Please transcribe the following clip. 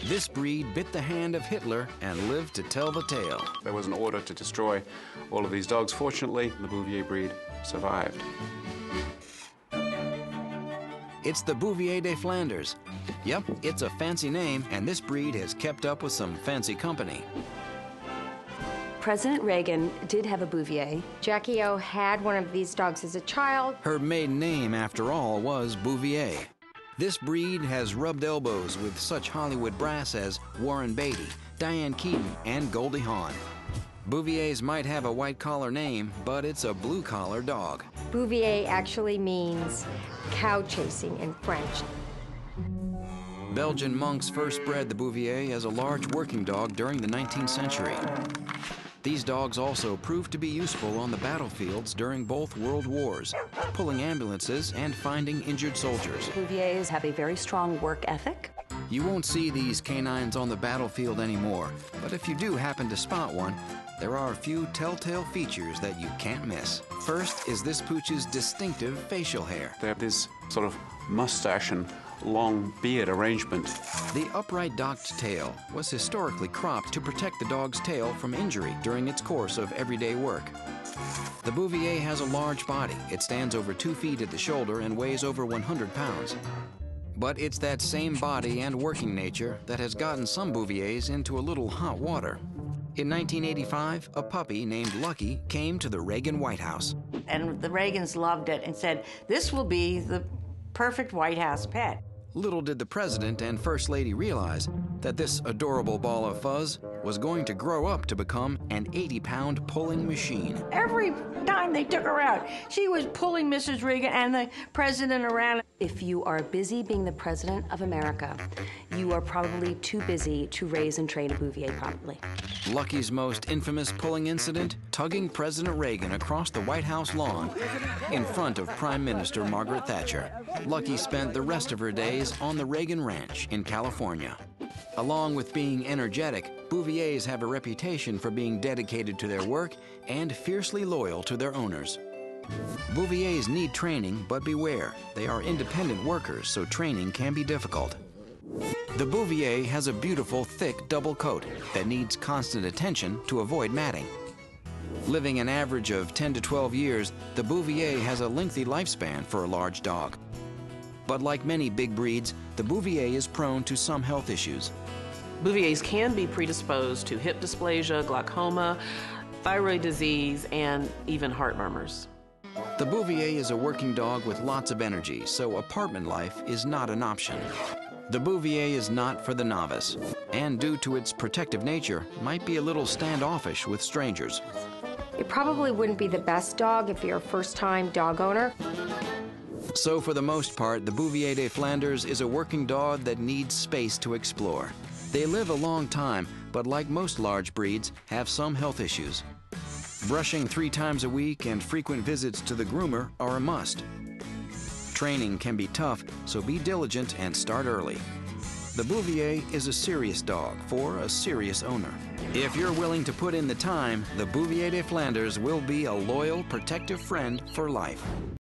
This breed bit the hand of Hitler and lived to tell the tale. There was an order to destroy all of these dogs. Fortunately, the Bouvier breed survived. It's the Bouvier de Flandres. Yep, it's a fancy name, and this breed has kept up with some fancy company. President Reagan did have a Bouvier. Jackie O had one of these dogs as a child. Her maiden name, after all, was Bouvier. This breed has rubbed elbows with such Hollywood brass as Warren Beatty, Diane Keaton, and Goldie Hawn. Bouviers might have a white-collar name, but it's a blue-collar dog. Bouvier actually means cow chasing in French. Belgian monks first bred the Bouvier as a large working dog during the 19th century. These dogs also proved to be useful on the battlefields during both World Wars, pulling ambulances and finding injured soldiers. Bouviers have a very strong work ethic. You won't see these canines on the battlefield anymore, but if you do happen to spot one, there are a few telltale features that you can't miss. First is this pooch's distinctive facial hair. They have this sort of mustache and long beard arrangement. The upright docked tail was historically cropped to protect the dog's tail from injury during its course of everyday work. The Bouvier has a large body. It stands over 2 feet at the shoulder and weighs over 100 pounds. But it's that same body and working nature that has gotten some Bouviers into a little hot water. In 1985, a puppy named Lucky came to the Reagan White House. And the Reagans loved it and said, this will be the perfect White House pet. Little did the president and first lady realize that this adorable ball of fuzz was going to grow up to become an 80-pound pulling machine. Every time they took her out, she was pulling Mrs. Reagan and the president around. If you are busy being the president of America, you are probably too busy to raise and train a Bouvier properly. Lucky's most infamous pulling incident, tugging President Reagan across the White House lawn in front of Prime Minister Margaret Thatcher. Lucky spent the rest of her days on the Reagan Ranch in California. Along with being energetic, Bouviers have a reputation for being dedicated to their work and fiercely loyal to their owners. Bouviers need training, but beware, they are independent workers, so training can be difficult. The Bouvier has a beautiful, thick double coat that needs constant attention to avoid matting. Living an average of 10 to 12 years, the Bouvier has a lengthy lifespan for a large dog. But like many big breeds, the Bouvier is prone to some health issues. Bouviers can be predisposed to hip dysplasia, glaucoma, thyroid disease, and even heart murmurs. The Bouvier is a working dog with lots of energy, so apartment life is not an option. The Bouvier is not for the novice, and due to its protective nature, might be a little standoffish with strangers. It probably wouldn't be the best dog if you're a first-time dog owner. So for the most part, the Bouvier de Flandres is a working dog that needs space to explore. They live a long time, but like most large breeds, have some health issues. Brushing 3 times a week and frequent visits to the groomer are a must. Training can be tough, so be diligent and start early. The Bouvier is a serious dog for a serious owner. If you're willing to put in the time, the Bouvier de Flandres will be a loyal, protective friend for life.